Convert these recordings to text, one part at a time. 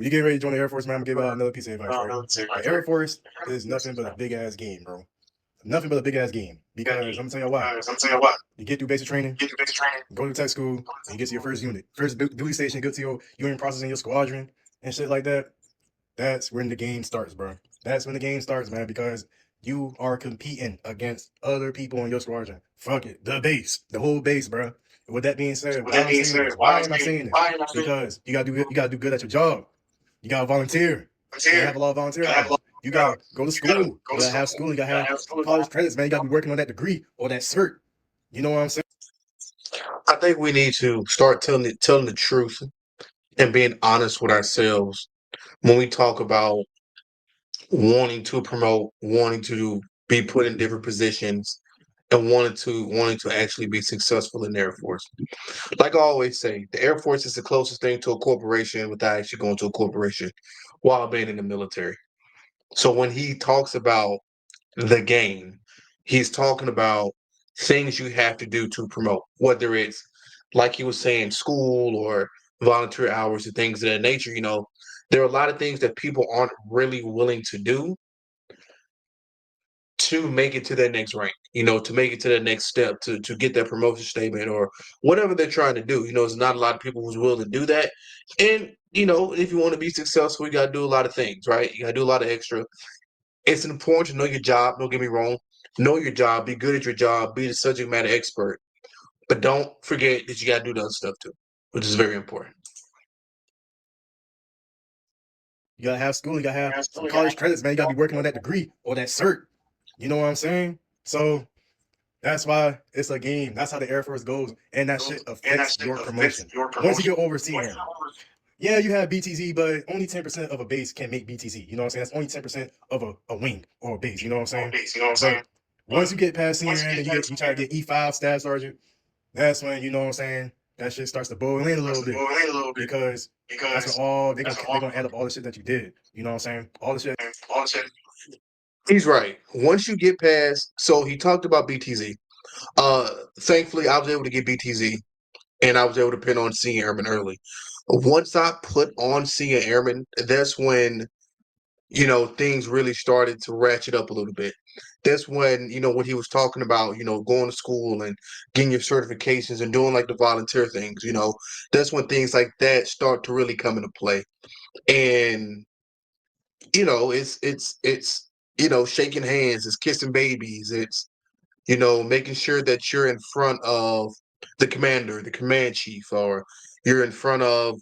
when you get ready to join the Air Force, man, I'm gonna give out another piece of advice, right? The Air Force is nothing but a big ass game, bro. Nothing but a big ass game. Because I'm gonna tell you why. You get through basic training, go to tech school, and you get to your first unit, first duty station, go to your unit processing your squadron and shit like that. That's when the game starts, bro. That's when the game starts, man, because you are competing against other people on your squadron. Fuck it. The base. The whole base, bro. With that being said, why I'm saying this? Why am I saying this? Because you gotta do good at your job. You gotta volunteer. You gotta have a lot of volunteer hours. You gotta go to school. You gotta have school. You gotta have college credits, man. You gotta be working on that degree or that cert. You know what I'm saying? I think we need to start telling the truth and being honest with ourselves when we talk about wanting to promote, wanting to be put in different positions, and wanting to actually be successful in the Air Force. Like I always say, the Air Force is the closest thing to a corporation without actually going to a corporation while being in the military. So when he talks about the game, he's talking about things you have to do to promote, whether it's like he was saying, school or volunteer hours and things of that nature. There are a lot of things that people aren't really willing to do to make it to that next rank, to make it to that next step, to get that promotion statement or whatever they're trying to do. There's not a lot of people who's willing to do that. And, if you want to be successful, you got to do a lot of things, right? You got to do a lot of extra. It's important to know your job. Don't get me wrong. Know your job. Be good at your job. Be the subject matter expert. But don't forget that you got to do the other stuff too, which is very important. You gotta have school. You gotta have some college credits, man. You gotta be working on that degree or that cert. You know what I'm saying? So that's why it's a game. That's how the Air Force goes, and that shit affects your promotion. Once you get overseas, yeah, you have BTZ, but only 10% of a base can make BTZ. You know what I'm saying? That's only 10% of a wing or a base. You know what I'm saying? But once you get past senior and you try to get E5 staff sergeant, that's when you know what I'm saying. That shit starts to boil in a little bit because that's when all they're gonna add up all the shit that you did. You know what I'm saying? All the shit. He's right. Once you get past, so he talked about BTZ. Thankfully, I was able to get BTZ, and I was able to pin on Senior Airman early. Once I put on Senior Airman, that's when things really started to ratchet up a little bit. That's when, what he was talking about, going to school and getting your certifications and doing like the volunteer things, that's when things like that start to really come into play. And, it's shaking hands, it's kissing babies, it's, making sure that you're in front of the commander, the command chief, or you're in front of,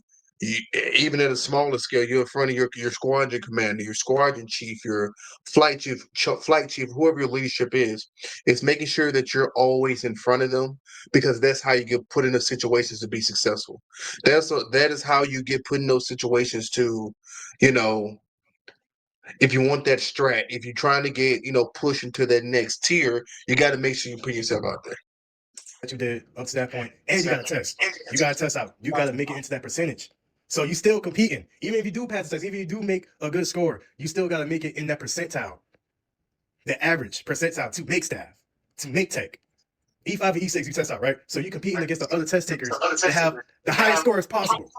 even at a smaller scale, you're in front of your squadron commander, your squadron chief, your flight chief, whoever your leadership is. It's making sure that you're always in front of them because that's how you get put into situations to be successful. That is how you get put in those situations to, you know, if you want that strat, if you're trying to get, push into that next tier, you got to make sure you put yourself out there. That you did up to that point, and you got to test. You got to test out. You got to make it into that percentage. So you still competing, even if you do pass the test, even if you do make a good score, you still got to make it in that percentile, the average percentile to make staff, to make tech. E5 and E6 you test out, right? So you're competing against the other test takers that have the highest scores possible.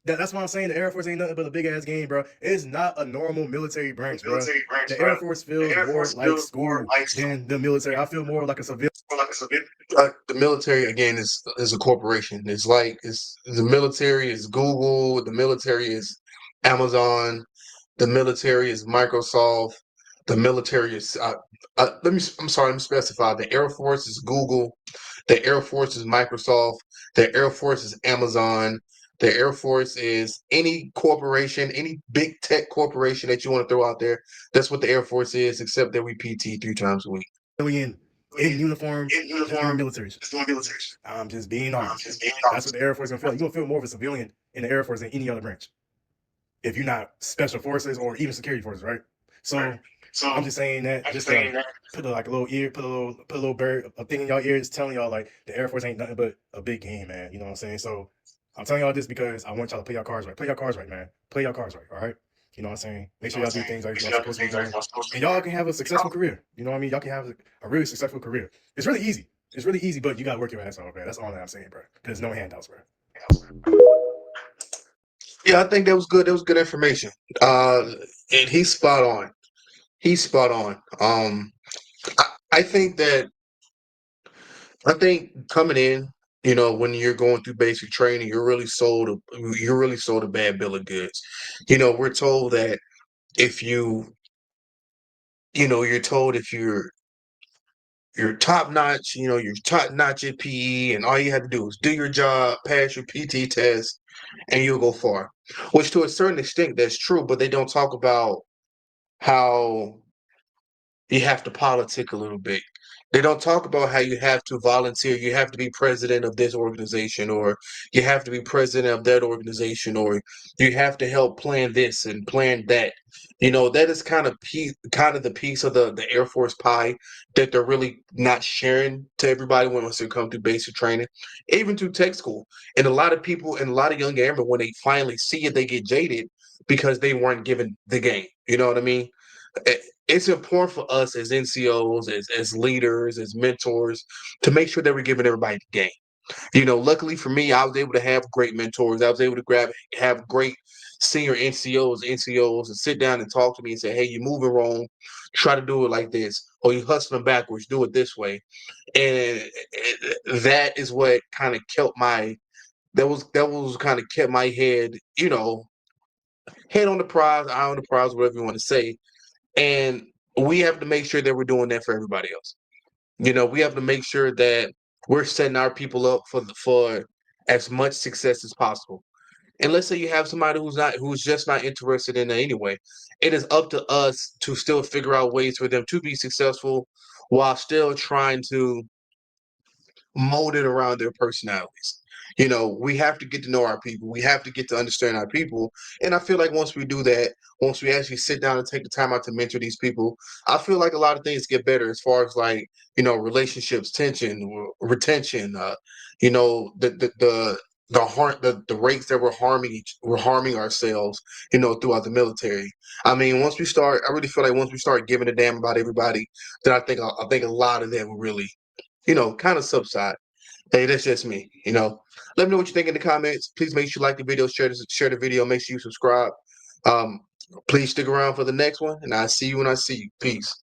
That's why I'm saying the Air Force ain't nothing but a big ass game, bro. It's not a normal military branch, bro. The Air Force feels more like school than the military. I feel more like a civilian. The military again is a corporation. It's like the military is Google, the military is Amazon, the military is Microsoft, the military is let me specify. The Air Force is Google, the Air Force is Microsoft, the Air Force is Amazon, the Air Force is any corporation, any big tech corporation that you want to throw out there. That's what the Air Force is, except that we PT 3 times a week. In uniform, just doing military. I'm just being honest. That's what the Air Force is gonna feel. You're gonna feel more of a civilian in the Air Force than any other branch. If you're not special forces or even security forces, right? So I'm just saying that just to put a little bird a thing in y'all ears telling y'all like the Air Force ain't nothing but a big game, man. You know what I'm saying? So I'm telling y'all this because I want y'all to play your cards right. Play your cards right, man. Play your cards right, all right? You know what I'm saying? Make sure y'all do things like y'all supposed to be doing. And y'all can have a successful career. You know what I mean? Y'all can have a really successful career. It's really easy. It's really easy, but you gotta work your ass off, man. That's all that I'm saying, bro. There's no handouts, bro. Yeah, I think that was good. That was good information. Uh, and he's spot on. He's spot on. I think that I think coming in, when you're going through basic training, you're really sold a bad bill of goods. We're told that if you're told if you're top notch, you're top notch at PE, and all you have to do is do your job, pass your PT test, and you'll go far. Which to a certain extent that's true, but they don't talk about how you have to politic a little bit. They don't talk about how you have to volunteer, you have to be president of this organization, or you have to be president of that organization, or you have to help plan this and plan that. That is kind of the piece of the Air Force pie that they're really not sharing to everybody once they come through basic training, even through tech school. And a lot of people and a lot of young airmen, when they finally see it, they get jaded because they weren't given the game. You know what I mean? It's important for us as NCOs, as leaders, as mentors, to make sure that we're giving everybody the game. Luckily for me, I was able to have great mentors. I was able to have great senior NCOs, and sit down and talk to me and say, "Hey, you're moving wrong. Try to do it like this, or you're hustling backwards. Do it this way." And that is what kind of kept my that was kind of kept my head, head on the prize, eye on the prize, whatever you want to say. And we have to make sure that we're doing that for everybody else. We have to make sure that we're setting our people up for as much success as possible. And let's say you have somebody who's just not interested in it anyway. It is up to us to still figure out ways for them to be successful while still trying to molded around their personalities. We have to get to know our people. We have to get to understand our people. And I feel like once we do that, once we actually sit down and take the time out to mentor these people, I feel like a lot of things get better as far as like, relationships, tension, retention, the rates that we're harming ourselves, throughout the military. I mean, I really feel like once we start giving a damn about everybody, then I think a lot of that will really kind of subside. Hey, that's just me. Let me know what you think in the comments. Please make sure you like the video, share the video, make sure you subscribe. Um, please stick around for the next one, and I'll see you when I see you. Peace.